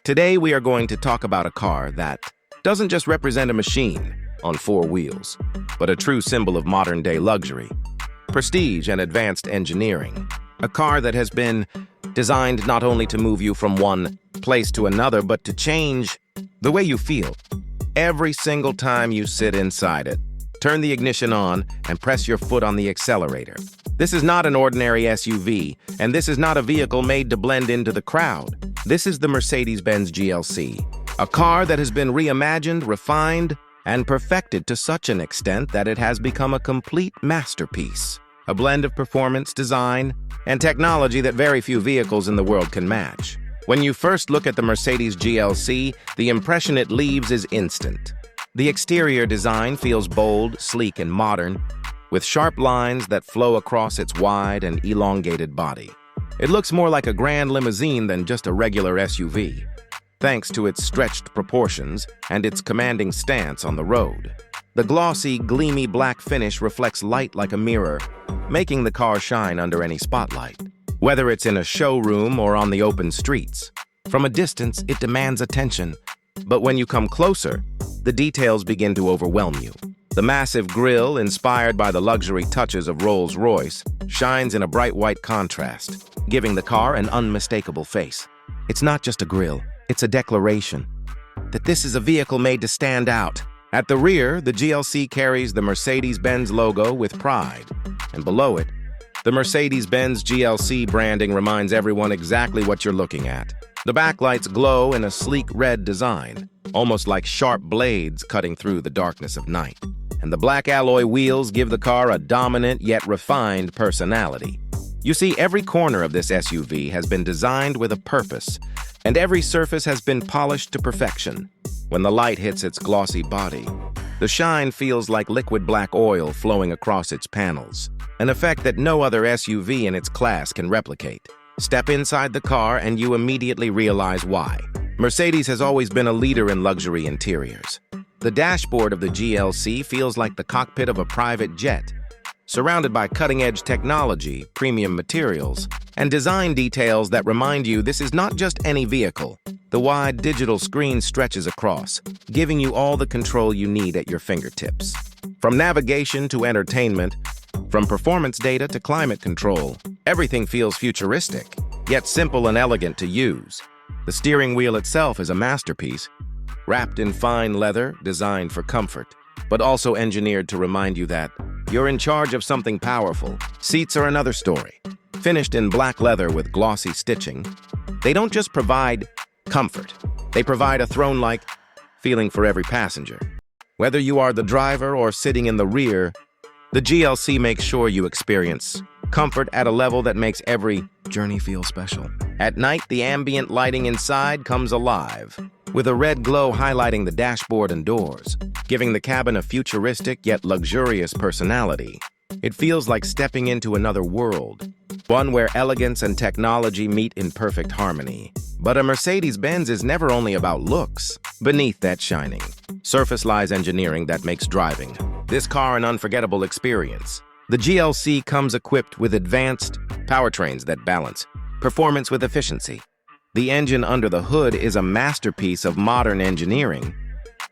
Today we are going to talk about a car that doesn't just represent a machine on four wheels, but a true symbol of modern-day luxury, prestige, and advanced engineering. A car that has been designed not only to move you from one place to another, but to change the way you feel every single time you sit inside it. Turn the ignition on and press your foot on the accelerator. This is not an ordinary SUV, and this is not a vehicle made to blend into the crowd. This is the Mercedes-Benz GLC, a car that has been reimagined, refined, and perfected to such an extent that it has become a complete masterpiece. A blend of performance, design, and technology that very few vehicles in the world can match. When you first look at the Mercedes GLC, the impression it leaves is instant. The exterior design feels bold, sleek, and modern, with sharp lines that flow across its wide and elongated body. It looks more like a grand limousine than just a regular SUV, thanks to its stretched proportions and its commanding stance on the road. The glossy, gleamy black finish reflects light like a mirror, making the car shine under any spotlight. Whether it's in a showroom or on the open streets, from a distance it demands attention, but when you come closer, the details begin to overwhelm you. The massive grille, inspired by the luxury touches of Rolls-Royce, shines in a bright white contrast, giving the car an unmistakable face. It's not just a grille, it's a declaration that this is a vehicle made to stand out. At the rear, the GLC carries the Mercedes-Benz logo with pride, and below it, the Mercedes-Benz GLC branding reminds everyone exactly what you're looking at. The backlights glow in a sleek red design, almost like sharp blades cutting through the darkness of night. And the black alloy wheels give the car a dominant yet refined personality. You see, every corner of this SUV has been designed with a purpose, and every surface has been polished to perfection. When the light hits its glossy body, the shine feels like liquid black oil flowing across its panels, an effect that no other SUV in its class can replicate. Step inside the car and you immediately realize why. Mercedes has always been a leader in luxury interiors. The dashboard of the GLC feels like the cockpit of a private jet, surrounded by cutting-edge technology, premium materials, and design details that remind you this is not just any vehicle. The wide digital screen stretches across, giving you all the control you need at your fingertips. From navigation to entertainment, from performance data to climate control, everything feels futuristic, yet simple and elegant to use. The steering wheel itself is a masterpiece, wrapped in fine leather, designed for comfort, but also engineered to remind you that you're in charge of something powerful. Seats are another story. Finished in black leather with glossy stitching, they don't just provide comfort, they provide a throne-like feeling for every passenger. Whether you are the driver or sitting in the rear, the GLC makes sure you experience comfort at a level that makes every journey feel special. At night, the ambient lighting inside comes alive, with a red glow highlighting the dashboard and doors, giving the cabin a futuristic yet luxurious personality. It feels like stepping into another world, one where elegance and technology meet in perfect harmony. But a Mercedes-Benz is never only about looks. Beneath that shining surface lies engineering that makes driving this car an unforgettable experience. The GLC comes equipped with advanced powertrains that balance performance with efficiency. The engine under the hood is a masterpiece of modern engineering,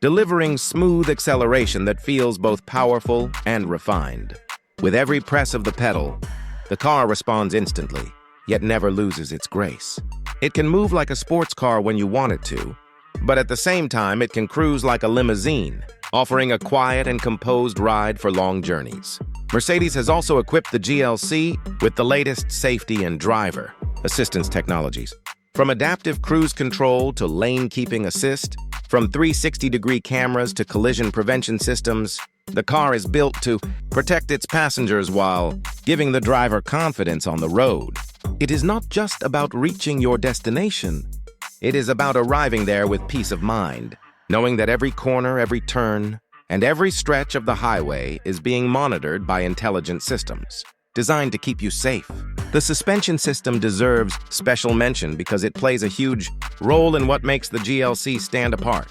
delivering smooth acceleration that feels both powerful and refined. With every press of the pedal, the car responds instantly, yet never loses its grace. It can move like a sports car when you want it to, but at the same time it can cruise like a limousine, offering a quiet and composed ride for long journeys. Mercedes has also equipped the GLC with the latest safety and driver assistance technologies. From adaptive cruise control to lane-keeping assist, from 360-degree cameras to collision prevention systems, the car is built to protect its passengers while giving the driver confidence on the road. It is not just about reaching your destination. It is about arriving there with peace of mind, knowing that every corner, every turn, and every stretch of the highway is being monitored by intelligent systems, designed to keep you safe. The suspension system deserves special mention because it plays a huge role in what makes the GLC stand apart.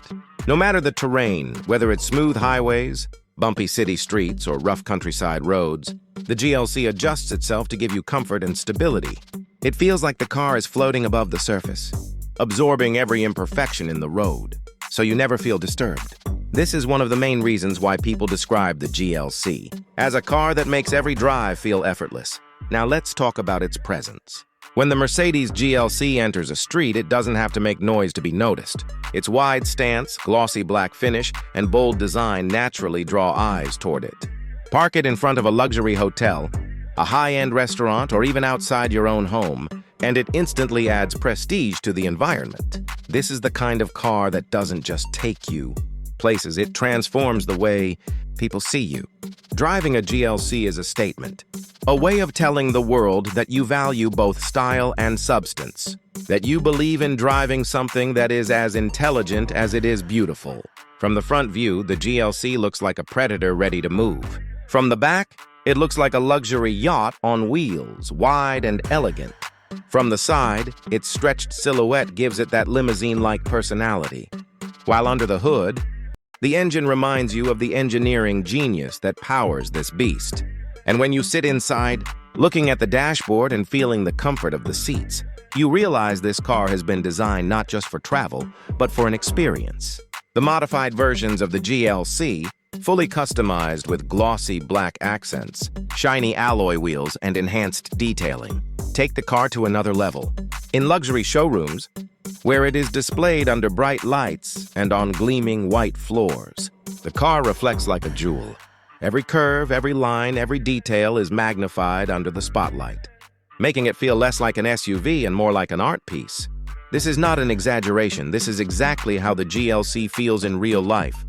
No matter the terrain, whether it's smooth highways, bumpy city streets, or rough countryside roads, the GLC adjusts itself to give you comfort and stability. It feels like the car is floating above the surface, absorbing every imperfection in the road, so you never feel disturbed. This is one of the main reasons why people describe the GLC as a car that makes every drive feel effortless. Now let's talk about its presence. When the Mercedes GLC enters a street, it doesn't have to make noise to be noticed. Its wide stance, glossy black finish, and bold design naturally draw eyes toward it. Park it in front of a luxury hotel, a high-end restaurant, or even outside your own home, and it instantly adds prestige to the environment. This is the kind of car that doesn't just take you places, it transforms the way people see you. Driving a GLC is a statement, a way of telling the world that you value both style and substance, that you believe in driving something that is as intelligent as it is beautiful. From the front view, the GLC looks like a predator ready to move. From the back, it looks like a luxury yacht on wheels, wide and elegant. From the side, its stretched silhouette gives it that limousine-like personality. While under the hood, the engine reminds you of the engineering genius that powers this beast. And when you sit inside, looking at the dashboard and feeling the comfort of the seats, you realize this car has been designed not just for travel, but for an experience. The modified versions of the GLC, fully customized with glossy black accents, shiny alloy wheels, and enhanced detailing, take the car to another level. In luxury showrooms, where it is displayed under bright lights and on gleaming white floors, the car reflects like a jewel. Every curve, every line, every detail is magnified under the spotlight, making it feel less like an SUV and more like an art piece. This is not an exaggeration. This is exactly how the GLC feels in real life.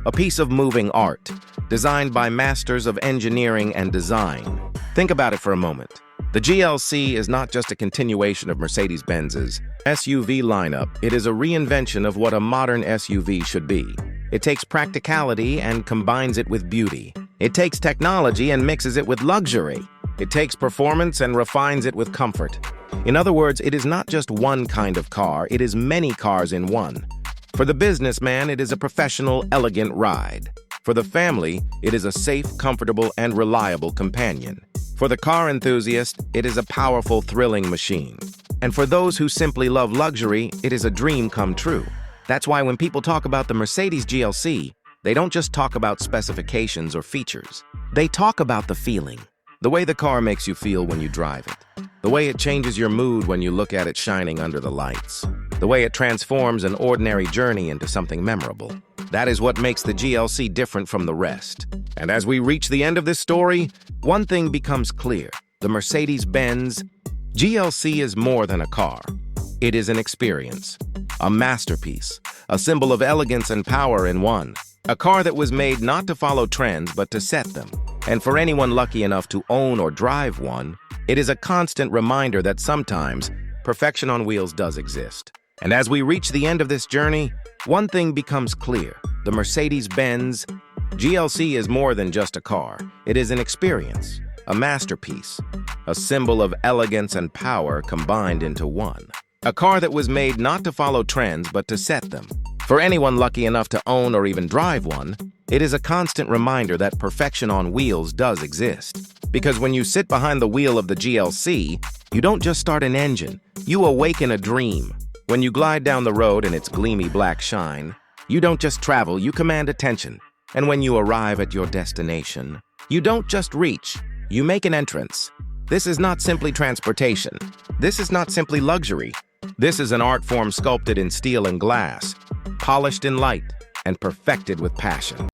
A piece of moving art, designed by masters of engineering and design. Think about it for a moment. The GLC is not just a continuation of Mercedes-Benz's SUV lineup, it is a reinvention of what a modern SUV should be. It takes practicality and combines it with beauty. It takes technology and mixes it with luxury. It takes performance and refines it with comfort. In other words, it is not just one kind of car, it is many cars in one. For the businessman, it is a professional, elegant ride. For the family, it is a safe, comfortable, and reliable companion. For the car enthusiast, it is a powerful, thrilling machine. And for those who simply love luxury, it is a dream come true. That's why when people talk about the Mercedes GLC, they don't just talk about specifications or features. They talk about the feeling. The way the car makes you feel when you drive it. The way it changes your mood when you look at it shining under the lights. The way it transforms an ordinary journey into something memorable. That is what makes the GLC different from the rest. And as we reach the end of this story, one thing becomes clear. The Mercedes-Benz GLC is more than a car. It is an experience, a masterpiece, a symbol of elegance and power in one. A car that was made not to follow trends, but to set them. And for anyone lucky enough to own or drive one, it is a constant reminder that sometimes perfection on wheels does exist. And as we reach the end of this journey, one thing becomes clear. The Mercedes-Benz GLC is more than just a car. It is an experience, a masterpiece, a symbol of elegance and power combined into one. A car that was made not to follow trends, but to set them. For anyone lucky enough to own or even drive one, it is a constant reminder that perfection on wheels does exist. Because when you sit behind the wheel of the GLC, you don't just start an engine, you awaken a dream. When you glide down the road in its gleamy black shine, you don't just travel, you command attention. And when you arrive at your destination, you don't just reach, you make an entrance. This is not simply transportation. This is not simply luxury. This is an art form sculpted in steel and glass, polished in light, and perfected with passion.